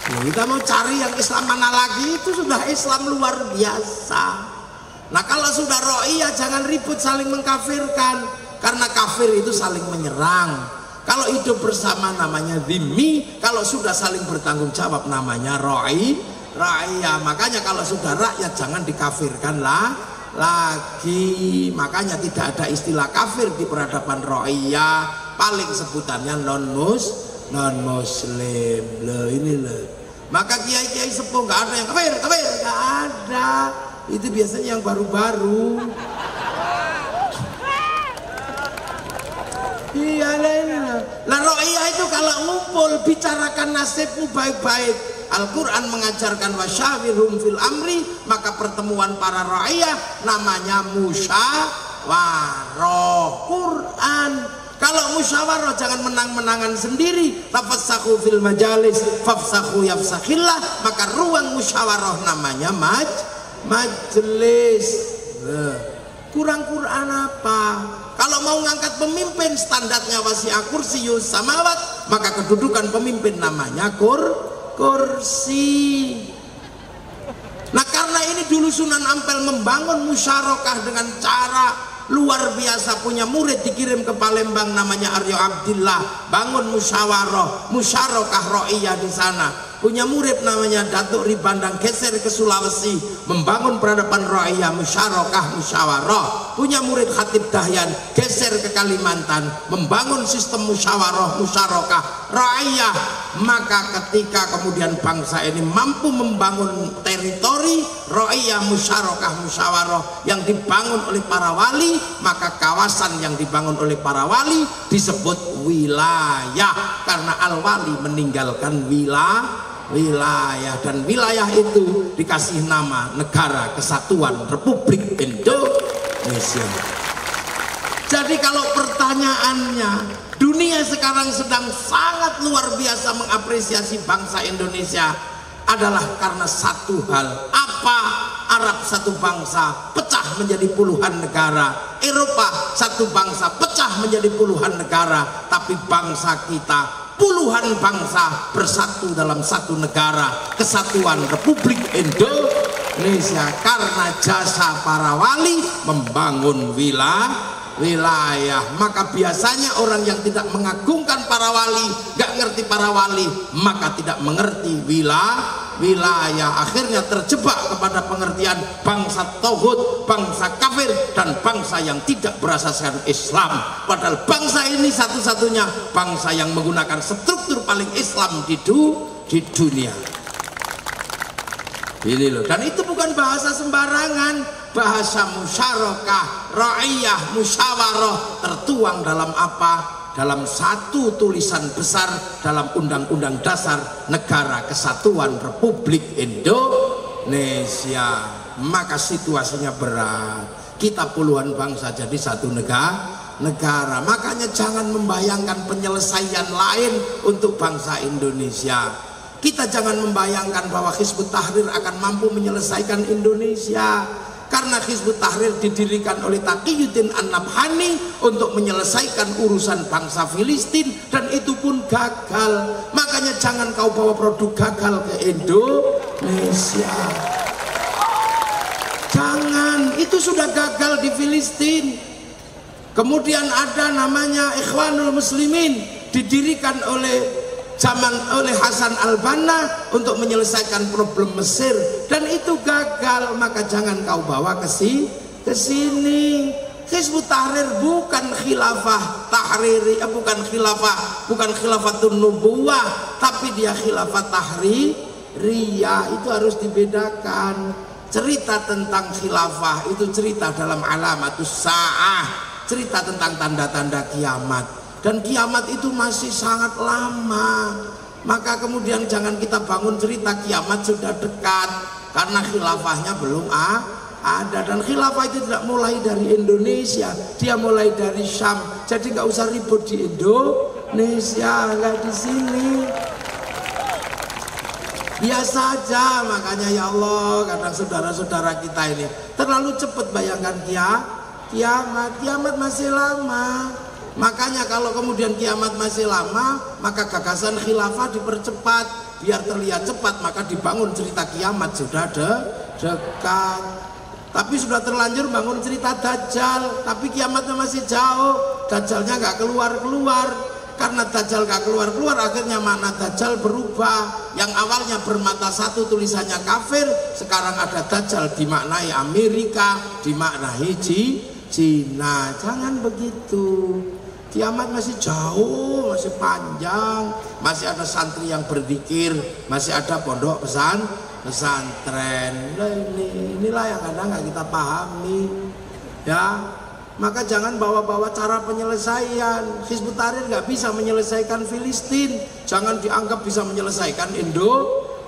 Nah, kita mau cari yang Islam mana lagi? Itu sudah Islam luar biasa. Nah, kalau sudah ro'iyah jangan ribut saling mengkafirkan, karena kafir itu saling menyerang. Kalau hidup bersama namanya dhimmi, kalau sudah saling bertanggung jawab namanya ra'iyah. Makanya kalau sudah rakyat jangan dikafirkan lah lagi. Makanya tidak ada istilah kafir di peradaban ra'iyah, paling sebutannya non muslim. Loh ini loh. Maka kiai-kiai sepuh nggak ada yang kafir, nggak ada. Itu biasanya yang baru-baru. Iya lah. Ra'iyah itu kalau ngumpul bicarakan nasibmu baik-baik. Al-Quran mengajarkan wasyawirhum fil amri, maka pertemuan para ra'iyah namanya musyawarah. Quran. Kalau musyawarah jangan menang-menangan sendiri. Tafassahu fil majalis fafsahu yafsakhillah, maka ruang musyawarah namanya majelis. Kurang Quran apa? Kalau mau ngangkat pemimpin standarnya wasi'a kursiyus samawat, maka kedudukan pemimpin namanya kursi. Nah, karena ini dulu Sunan Ampel membangun musyarakah dengan cara luar biasa. Punya murid dikirim ke Palembang namanya Aryo Abdillah, bangun musyarakah ra'iyah di sana. Punya murid namanya Datuk Ribandang, geser ke Sulawesi, membangun peradaban ra'iyah, musyawarah. Punya murid Khatib Dahyan, geser ke Kalimantan, membangun sistem musyarakah ra'iyah. Maka ketika kemudian bangsa ini mampu membangun teritori ra'iyah, musyawarah yang dibangun oleh para wali, maka kawasan yang dibangun oleh para wali disebut wilayah, karena al-wali meninggalkan wilayah, dan wilayah itu dikasih nama Negara Kesatuan Republik Indonesia. Jadi kalau pertanyaannya, dunia sekarang sedang sangat luar biasa mengapresiasi bangsa Indonesia, adalah karena satu hal. Apa? Arab satu bangsa pecah menjadi puluhan negara, Eropa satu bangsa pecah menjadi puluhan negara, tapi bangsa kita puluhan bangsa bersatu dalam satu negara, Kesatuan Republik Indonesia, karena jasa para wali membangun wilayah. Maka biasanya orang yang tidak mengagungkan para wali, gak ngerti para wali, maka tidak mengerti wilayah, akhirnya terjebak kepada pengertian bangsa tauhid, bangsa kafir, dan bangsa yang tidak berasaskan Islam. Padahal bangsa ini satu-satunya bangsa yang menggunakan struktur paling Islam di dunia ini loh. Dan itu bukan bahasa sembarangan, bahasa musyarakah ra'iyah, musyawarah, tertuang dalam apa? Dalam satu tulisan besar dalam Undang-Undang Dasar Negara Kesatuan Republik Indonesia. Maka situasinya berat. Kita puluhan bangsa jadi satu negara. Makanya jangan membayangkan penyelesaian lain untuk bangsa Indonesia. Kita jangan membayangkan bahwa Hizbut Tahrir akan mampu menyelesaikan Indonesia. Karena Hizbut Tahrir didirikan oleh Taqiyuddin An-Nabhani untuk menyelesaikan urusan bangsa Filistin, dan itu pun gagal. Makanya jangan kau bawa produk gagal ke Indonesia. Jangan, itu sudah gagal di Filistin. Kemudian ada namanya Ikhwanul Muslimin, didirikan oleh Hasan al-Banna untuk menyelesaikan problem Mesir, dan itu gagal. Maka jangan kau bawa ke sini. Hizbut Tahrir bukan khilafah tahriri, bukan khilafatun nubuwah, tapi dia khilafah tahririyah. Itu harus dibedakan. Cerita tentang khilafah itu cerita dalam alamatus sa'ah, cerita tentang tanda-tanda kiamat. Dan kiamat itu masih sangat lama. Maka kemudian jangan kita bangun cerita kiamat sudah dekat, karena khilafahnya belum ada. Dan khilafah itu tidak mulai dari Indonesia, dia mulai dari Syam. Jadi nggak usah ribut di Indonesia, nggak di sini. Biasa aja. Makanya ya Allah, kadang saudara-saudara kita ini terlalu cepat bayangkan kiamat masih lama. Makanya kalau kemudian kiamat masih lama, maka gagasan khilafah dipercepat. biar terlihat cepat, maka dibangun cerita kiamat sudah dekat. Tapi sudah terlanjur bangun cerita Dajjal, tapi kiamatnya masih jauh, Dajjalnya nggak keluar-keluar. Karena Dajjal gak keluar-keluar, akhirnya makna Dajjal berubah. Yang awalnya bermata satu tulisannya kafir, sekarang ada Dajjal dimaknai Amerika, dimaknai Cina. Jangan begitu. Kiamat masih jauh, masih panjang, masih ada santri yang berzikir, masih ada pondok pesantren. Nah, inilah yang kadang nggak kita pahami, ya. Maka jangan bawa-bawa cara penyelesaian. Hizbut Tahrir nggak bisa menyelesaikan Filistin, jangan dianggap bisa menyelesaikan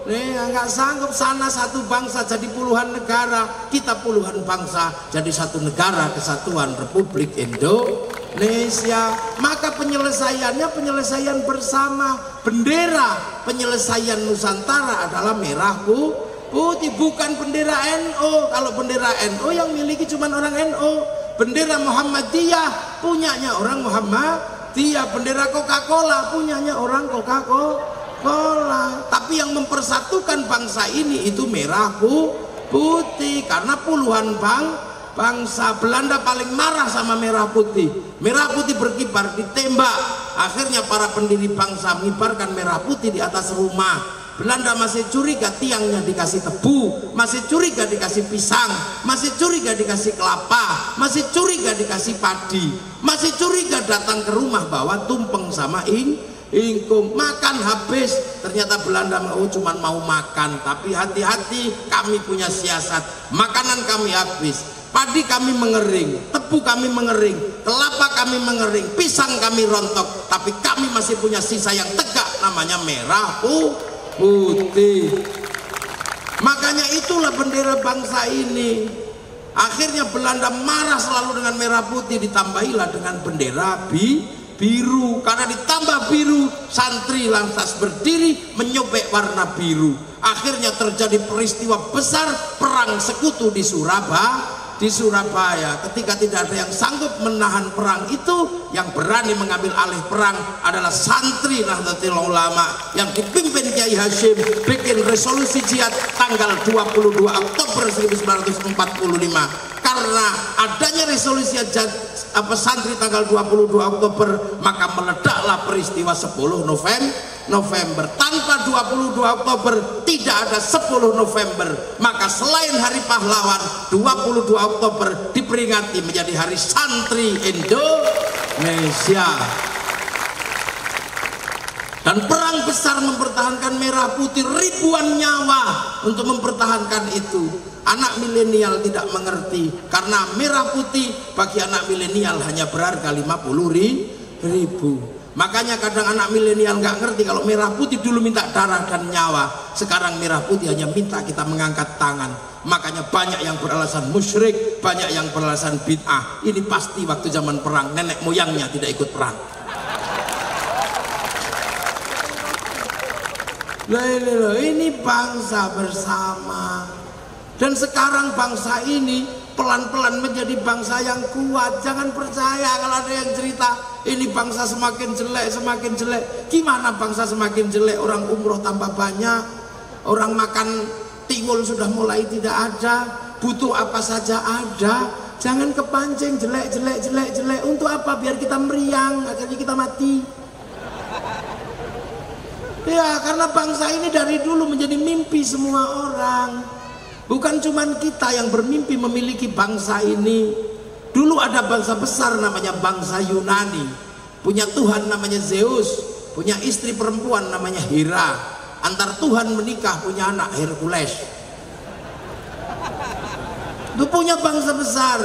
nggak sanggup. Sana satu bangsa jadi puluhan negara, kita puluhan bangsa jadi satu negara kesatuan Republik Indonesia. Maka penyelesaiannya penyelesaian bersama. Bendera penyelesaian Nusantara adalah merah putih, bukan bendera NU. Kalau bendera NU yang miliki cuma orang NU. Bendera Muhammadiyah punyanya orang Muhammadiyah. Bendera Coca-Cola punyanya orang Coca-Cola. Tapi yang mempersatukan bangsa ini itu merah putih, karena puluhan bangsa. Belanda paling marah sama merah putih. Merah putih berkibar, ditembak. Akhirnya para pendiri bangsa mengibarkan merah putih di atas rumah. Belanda masih curiga tiangnya dikasih tebu, masih curiga dikasih pisang, masih curiga dikasih kelapa, masih curiga dikasih padi, masih curiga datang ke rumah bawa tumpeng sama ingkung. Makan habis, ternyata Belanda cuma mau makan. Tapi hati-hati, kami punya siasat. Makanan kami habis, padi kami mengering, tebu kami mengering, kelapa kami mengering, pisang kami rontok, tapi kami masih punya sisa yang tegak, namanya merah putih. Makanya itulah bendera bangsa ini. Akhirnya Belanda marah selalu dengan merah putih, ditambahilah dengan bendera biru. Karena ditambah biru, santri lantas berdiri menyobek warna biru. Akhirnya terjadi peristiwa besar, perang sekutu di Surabaya. Ketika tidak ada yang sanggup menahan perang itu, yang berani mengambil alih perang adalah santri Nahdlatul Ulama yang dipimpin Kiai Hashim, bikin resolusi jihad tanggal 22 Oktober 1945. Karena adanya resolusi santri tanggal 22 Oktober, maka meledaklah peristiwa 10 November. Tanpa 22 Oktober tidak ada 10 November. Maka selain Hari Pahlawan, 22 Oktober diperingati menjadi Hari Santri Indonesia. Dan perang besar mempertahankan merah putih, ribuan nyawa untuk mempertahankan itu. Anak milenial tidak mengerti, karena merah putih bagi anak milenial hanya berharga 50.000. Makanya kadang anak milenial nggak ngerti kalau merah putih dulu minta darah dan nyawa, sekarang merah putih hanya minta kita mengangkat tangan. Makanya banyak yang beralasan musyrik, banyak yang beralasan bid'ah. Ini pasti waktu zaman perang nenek moyangnya tidak ikut perang. Ini bangsa bersama. Dan sekarang bangsa ini pelan-pelan menjadi bangsa yang kuat. Jangan percaya kalau ada yang cerita ini bangsa semakin jelek. Gimana bangsa semakin jelek? Orang umroh tambah banyak, orang makan tiwul sudah mulai tidak ada, butuh apa saja ada. Jangan kepancing jelek. Untuk apa? Biar kita meriang, akhirnya kita mati. Ya, karena bangsa ini dari dulu menjadi mimpi semua orang. Bukan cuma kita yang bermimpi memiliki bangsa ini. Dulu ada bangsa besar namanya bangsa Yunani, punya Tuhan namanya Zeus, punya istri perempuan namanya Hera. Antar Tuhan menikah punya anak Hercules. Itu punya bangsa besar.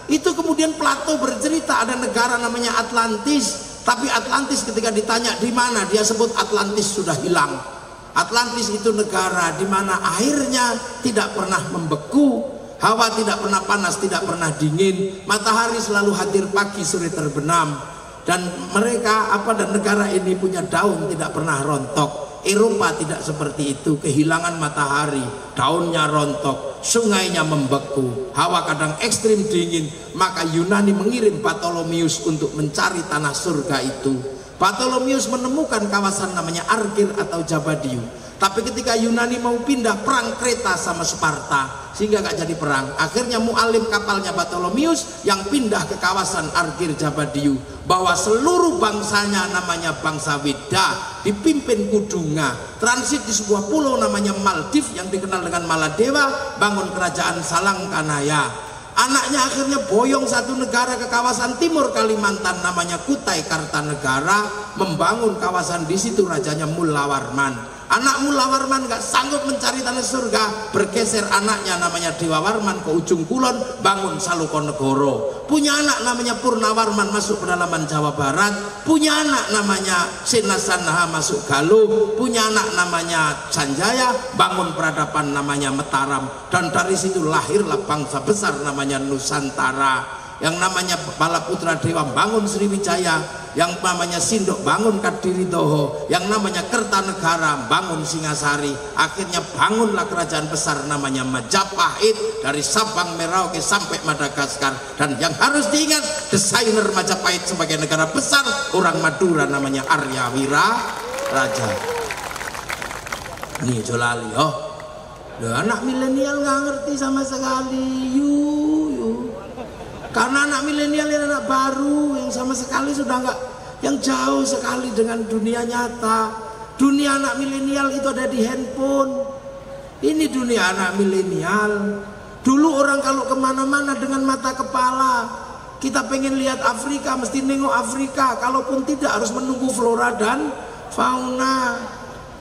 Itu kemudian Plato bercerita ada negara namanya Atlantis. Tapi Atlantis ketika ditanya di mana, dia sebut Atlantis sudah hilang. Atlantis itu negara di mana airnya tidak pernah membeku, hawa tidak pernah panas, tidak pernah dingin, matahari selalu hadir pagi sore terbenam. Dan mereka dan negara ini punya daun tidak pernah rontok. Eropa tidak seperti itu, kehilangan matahari, daunnya rontok, sungainya membeku, hawa kadang ekstrim dingin. Maka Yunani mengirim Ptolemaeus untuk mencari tanah surga itu. Ptolemaeus menemukan kawasan namanya Argir atau Jabadium. Tapi ketika Yunani mau pindah, perang Kreta sama Sparta, sehingga gak jadi perang. Akhirnya Mu'alim kapalnya Bartolomius yang pindah ke kawasan Argir Jabadiu, bahwa seluruh bangsanya namanya bangsa Weda, dipimpin Kudunga, transit di sebuah pulau namanya Maldives yang dikenal dengan Maladewa, bangun kerajaan Salangkanaya. Anaknya akhirnya boyong satu negara ke kawasan timur Kalimantan namanya Kutai Kartanegara, membangun kawasan di situ rajanya Mulawarman. Anak Mulawarman gak sanggup mencari tanah surga, bergeser anaknya namanya Dewa Warman ke ujung kulon, bangun Salukonegoro. Punya anak namanya Purnawarman masuk pedalaman Jawa Barat, punya anak namanya Sinasanaha masuk Galuh, punya anak namanya Sanjaya, bangun peradaban namanya Mataram, dan dari situ lahirlah bangsa besar namanya Nusantara. Yang namanya Balaputra Dewa bangun Sriwijaya, yang namanya Sindok bangun Kadiridoho, yang namanya Kertanegara bangun Singasari. Akhirnya bangunlah kerajaan besar namanya Majapahit, dari Sabang Merauke sampai Madagaskar. Dan yang harus diingat, desainer Majapahit sebagai negara besar orang Madura namanya Arya Wira Raja. Nih Jolali, oh anak milenial nggak ngerti sama sekali. Karena anak milenial ini anak baru yang sama sekali sudah nggak, yang jauh sekali dengan dunia nyata. Dunia anak milenial itu ada di handphone. Ini dunia anak milenial. Dulu orang kalau kemana-mana dengan mata kepala, kita pengen lihat Afrika mesti nengok Afrika, kalaupun tidak harus menunggu flora dan fauna.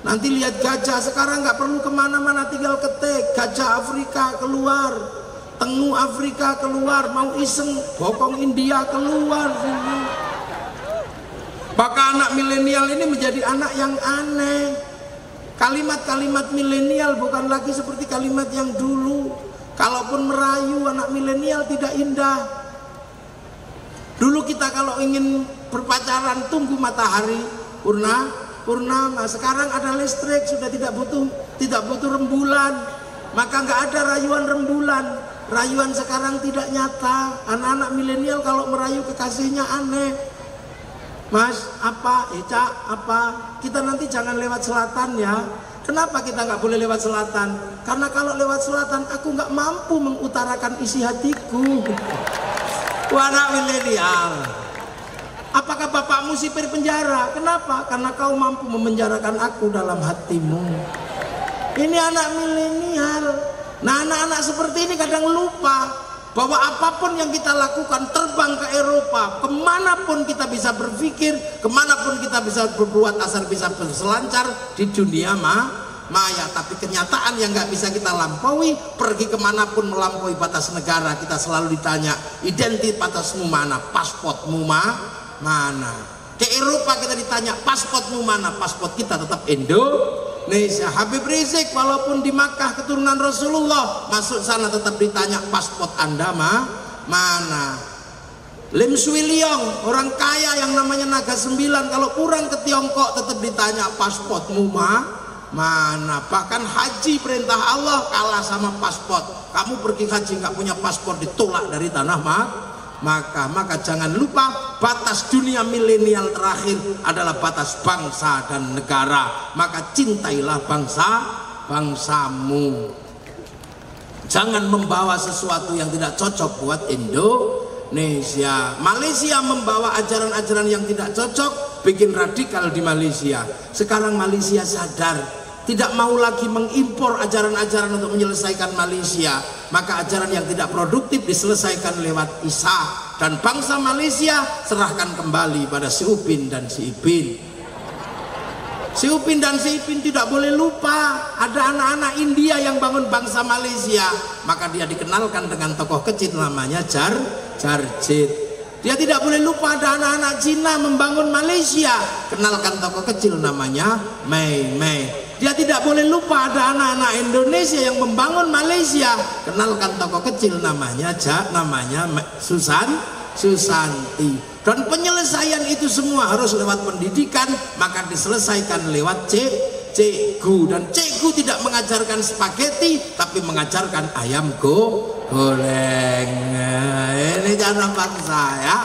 Nanti lihat gajah, sekarang nggak perlu kemana-mana, tinggal ketik gajah Afrika keluar. Tengu Afrika keluar, mau iseng bokong India keluar. Maka anak milenial ini menjadi anak yang aneh. Kalimat-kalimat milenial bukan lagi seperti kalimat yang dulu. Kalaupun merayu anak milenial tidak indah. Dulu kita kalau ingin berpacaran tunggu matahari purnama. Sekarang ada listrik, sudah tidak butuh rembulan. Maka nggak ada rayuan rembulan. Rayuan sekarang tidak nyata. Anak-anak milenial kalau merayu kekasihnya aneh. Mas, apa? Eca, apa? Kita nanti jangan lewat selatan ya. Kenapa kita nggak boleh lewat selatan? Karena kalau lewat selatan aku nggak mampu mengutarakan isi hatiku. Anak milenial. Apakah bapakmu sipir penjara? Kenapa? Karena kau mampu memenjarakan aku dalam hatimu. Ini anak milenial. Nah, anak-anak seperti ini kadang lupa bahwa apapun yang kita lakukan, terbang ke Eropa, kemanapun kita bisa berpikir, kemanapun kita bisa berbuat asal bisa berselancar di dunia maya. Tapi kenyataan yang nggak bisa kita lampaui, pergi kemanapun melampaui batas negara, kita selalu ditanya identitasmu mana, pasportmu mana. Ke Eropa kita ditanya pasportmu mana, pasport kita tetap Indonesia. Habib Rizik walaupun di Makkah keturunan Rasulullah, masuk sana tetap ditanya pasport Anda mana. Lim Swee Leong orang kaya yang namanya Naga 9, kalau pulang ke Tiongkok tetap ditanya pasportmu mana. Bahkan haji perintah Allah kalah sama pasport. Kamu pergi haji nggak punya paspor, ditolak dari tanah maka jangan lupa batas dunia milenial terakhir adalah batas bangsa dan negara. Maka cintailah bangsamu. Jangan membawa sesuatu yang tidak cocok buat Indonesia. Malaysia membawa ajaran-ajaran yang tidak cocok, bikin radikal di Malaysia. Sekarang Malaysia sadar tidak mau lagi mengimpor ajaran-ajaran untuk menyelesaikan Malaysia, maka ajaran yang tidak produktif diselesaikan lewat Isa, dan bangsa Malaysia serahkan kembali pada si Upin dan si Ipin. Si Upin dan si Ipin tidak boleh lupa ada anak-anak India yang bangun bangsa Malaysia, maka dia dikenalkan dengan tokoh kecil namanya Jarjit. Dia tidak boleh lupa ada anak-anak Cina membangun Malaysia, kenalkan tokoh kecil namanya Mei. Dia tidak boleh lupa ada anak-anak Indonesia yang membangun Malaysia, kenalkan tokoh kecil namanya Susanti. Dan penyelesaian itu semua harus lewat pendidikan, maka diselesaikan lewat cikgu. Dan cikgu tidak mengajarkan spaghetti, tapi mengajarkan ayam goreng. Ini cara bangsa ya.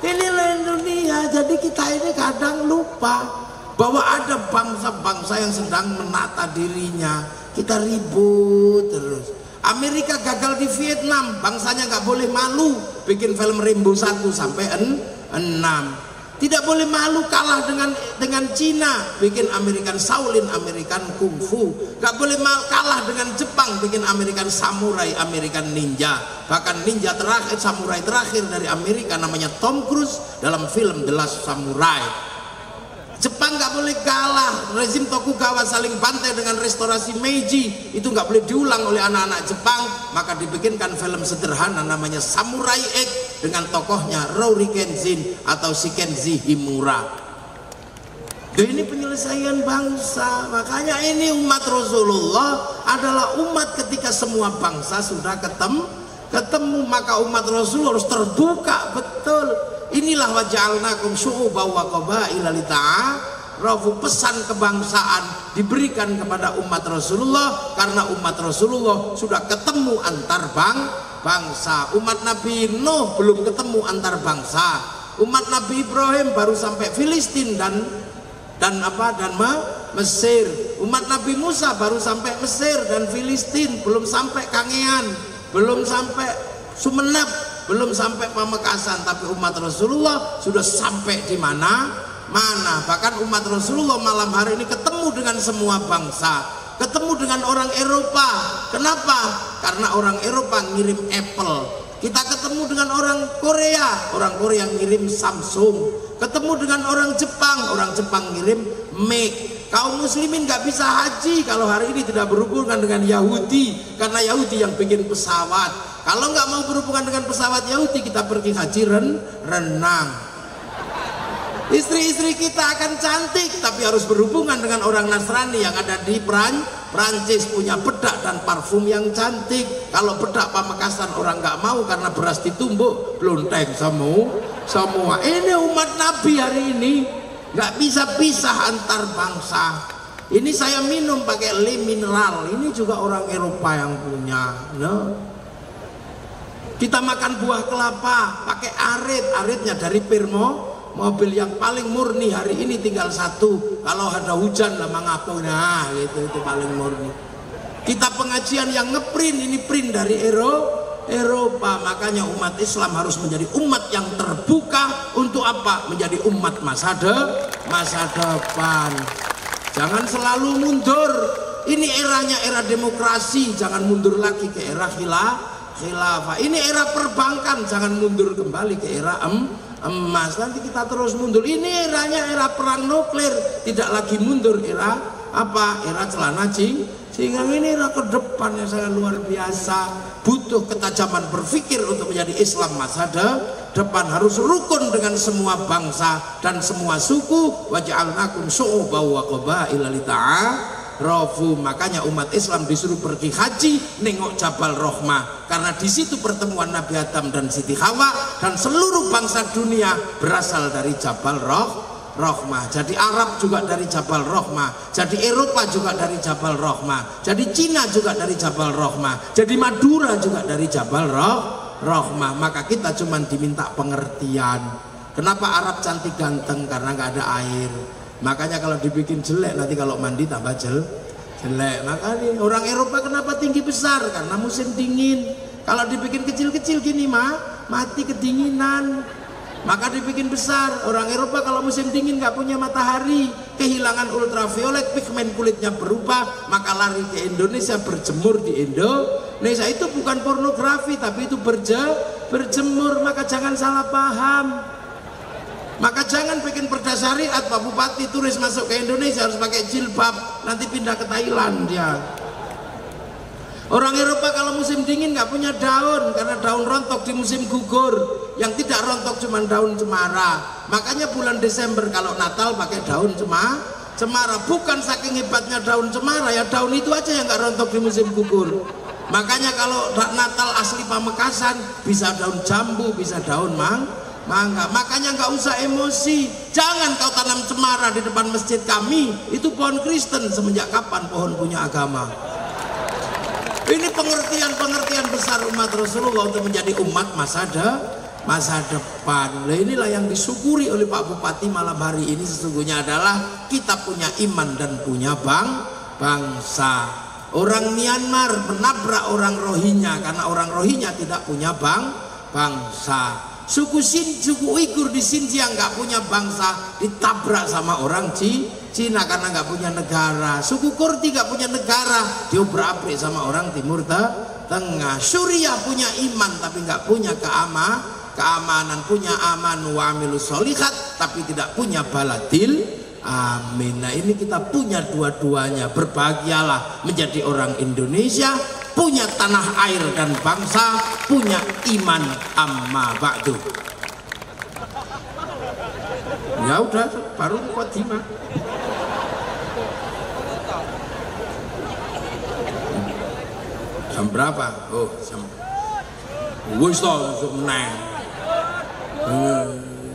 Inilah dunia. Jadi kita ini kadang lupa bahwa ada bangsa-bangsa yang sedang menata dirinya. Kita ribut terus. Amerika gagal di Vietnam, bangsanya nggak boleh malu, bikin film Rambo 1 sampai 6. Tidak boleh malu kalah dengan Cina, bikin American Shaolin, American Kung Fu. Gak boleh kalah dengan Jepang, bikin American Samurai, American Ninja. Bahkan ninja terakhir, samurai terakhir dari Amerika namanya Tom Cruise dalam film The Last Samurai. Jepang gak boleh kalah, rezim Tokugawa saling bantai dengan restorasi Meiji, itu gak boleh diulang oleh anak-anak Jepang. Maka dibikinkan film sederhana namanya Samurai X dengan tokohnya Rory Kenshin atau Shikenji Himura. Ini penyelesaian bangsa. Makanya ini umat Rasulullah adalah umat ketika semua bangsa sudah ketemu, maka umat Rasulullah harus terbuka betul. Inilah waja'alnakum syu'uban wa qabaila lita'arafu. Pesan kebangsaan diberikan kepada umat Rasulullah karena umat Rasulullah sudah ketemu antar bangsa. Umat Nabi Nuh belum ketemu antar bangsa. Umat Nabi Ibrahim baru sampai Filistin dan Mesir. Umat Nabi Musa baru sampai Mesir dan Filistin, belum sampai Kangean, belum sampai Sumeneb, belum sampai Pamekasan. Tapi umat Rasulullah sudah sampai di mana. Bahkan umat Rasulullah malam hari ini ketemu dengan semua bangsa, ketemu dengan orang Eropa. Kenapa? Karena orang Eropa ngirim Apple. Kita ketemu dengan orang Korea ngirim Samsung. Ketemu dengan orang Jepang ngirim Mac. Kaum muslimin nggak bisa haji kalau hari ini tidak berhubungan dengan Yahudi, karena Yahudi yang bikin pesawat. Kalau nggak mau berhubungan dengan pesawat Yahudi, kita pergi haji renang. Istri-istri kita akan cantik, tapi harus berhubungan dengan orang Nasrani yang ada di Prancis, punya bedak dan parfum yang cantik. Kalau bedak Pamekasan orang nggak mau karena beras ditumbuk, blonteng semua. Ini umat Nabi hari ini nggak bisa pisah antar bangsa. Ini saya minum pakai le mineral, ini juga orang Eropa yang punya. Kita makan buah kelapa pakai aritnya dari Pirmo. Mobil yang paling murni hari ini tinggal satu. Kalau ada hujan lama ngapo, nah itu paling murni. Kita pengajian yang ngeprint, ini print dari Eropa. Makanya umat Islam harus menjadi umat yang terbuka. Untuk apa? Menjadi umat masa depan. Jangan selalu mundur. Ini eranya era demokrasi, jangan mundur lagi ke era khilafah. Ini era perbankan, jangan mundur kembali ke era emas. Nanti kita terus mundur. Ini eranya era perang nuklir, tidak lagi mundur era celana sehingga ini era ke depan yang sangat luar biasa. Butuh ketajaman berpikir untuk menjadi Islam masa depan. Harus rukun dengan semua bangsa dan semua suku. Waja'alnakum syu'uban wa qabaila lita'arafu. Makanya umat Islam disuruh pergi haji, nengok Jabal Rahmah, karena di situ pertemuan Nabi Adam dan Siti Hawa, dan seluruh bangsa dunia berasal dari Jabal Rahmah. Jadi Arab juga dari Jabal Rahmah, jadi Eropa juga dari Jabal Rahmah, jadi Cina juga dari Jabal Rahmah, jadi Madura juga dari Jabal Rahmah. Maka kita cuma diminta pengertian. Kenapa Arab cantik ganteng? Karena nggak ada air. Makanya kalau dibikin jelek, nanti kalau mandi tambah jelek. Makanya orang Eropa kenapa tinggi besar? Karena musim dingin. Kalau dibikin kecil-kecil gini mati kedinginan. Maka dibikin besar. Orang Eropa kalau musim dingin nggak punya matahari, kehilangan ultraviolet, pigmen kulitnya berubah, maka lari ke Indonesia, berjemur di Indonesia. Itu bukan pornografi, tapi itu berjemur. Maka jangan salah paham. Maka jangan bikin perda syariat, Pak Bupati turis masuk ke Indonesia harus pakai jilbab, nanti pindah ke Thailand dia. Orang Eropa kalau musim dingin nggak punya daun, karena daun rontok di musim gugur. Yang tidak rontok cuma daun cemara. Makanya bulan Desember kalau Natal pakai daun cemara. Bukan saking hebatnya daun cemara, ya daun itu aja yang nggak rontok di musim gugur. Makanya kalau Natal asli Pamekasan bisa daun jambu, bisa daun mangga. Makanya nggak usah emosi. Jangan kau tanam cemara di depan masjid kami. Itu pohon Kristen. Semenjak kapan pohon punya agama? Ini pengertian besar umat Rasulullah untuk menjadi umat masa masa depan. Nah, inilah yang disyukuri oleh Pak Bupati malam hari ini sesungguhnya adalah kita punya iman dan punya bangsa. Orang Myanmar menabrak orang Rohingya karena orang Rohingya tidak punya bangsa. Suku Uighur di Xinjiang nggak punya bangsa, ditabrak sama orang Cina karena nggak punya negara. Suku Kurdi nggak punya negara, diobrak-abrik sama orang Timur Tengah. Suriah punya iman tapi nggak punya keamanan, punya aman wa amilus sholihat tapi tidak punya baladil amin. Nah ini kita punya dua-duanya. Berbahagialah menjadi orang Indonesia, punya tanah air dan bangsa, punya iman. Amma ba'du. Ya udah, baru mukadimah. Jam berapa? Oh, jam wis to meneng.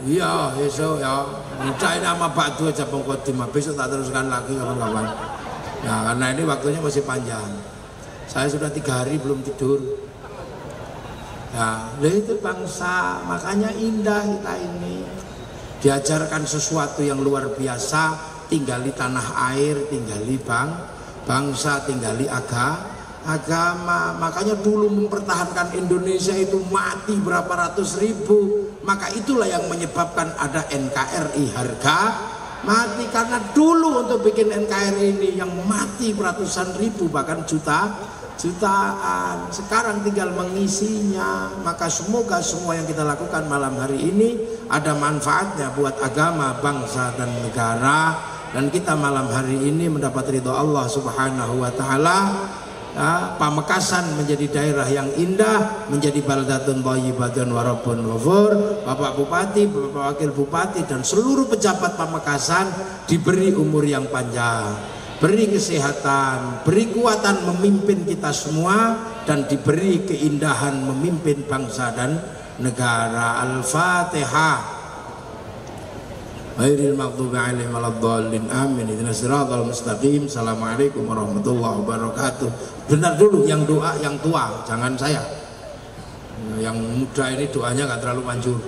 Iya, esok ya. Udah ini sama ba'du aja mukadimah. Besok tak teruskan lagi kawan-kawan. Ya, karena ini waktunya masih panjang. Saya sudah 3 hari belum tidur. Ya, itu bangsa, makanya indah kita ini. Diajarkan sesuatu yang luar biasa, tinggali tanah air, tinggali bangsa, tinggali agama. Makanya dulu mempertahankan Indonesia itu mati berapa ratus ribu. Maka itulah yang menyebabkan ada NKRI harga mati. Karena dulu untuk bikin NKRI ini yang mati ratusan ribu bahkan jutaan. Sekarang tinggal mengisinya. Maka semoga semua yang kita lakukan malam hari ini ada manfaatnya buat agama, bangsa dan negara. Dan kita malam hari ini mendapat ridho Allah Subhanahu wa taala. Ya, Pamekasan menjadi daerah yang indah, menjadi baldatun thayyibatun wa rabbun ghafur. Bapak Bupati, Bapak Wakil Bupati dan seluruh pejabat Pamekasan diberi umur yang panjang, beri kesehatan, beri kekuatan memimpin kita semua, dan diberi keindahan memimpin bangsa dan negara. Al-Fatihah. Ghairil maghdubi 'alaihim waladdallin. Amin. Ihdinas siratal mustaqim. Assalamualaikum warahmatullahi wabarakatuh. Benar dulu yang doa yang tua, jangan saya. Yang muda ini doanya nggak terlalu manjur.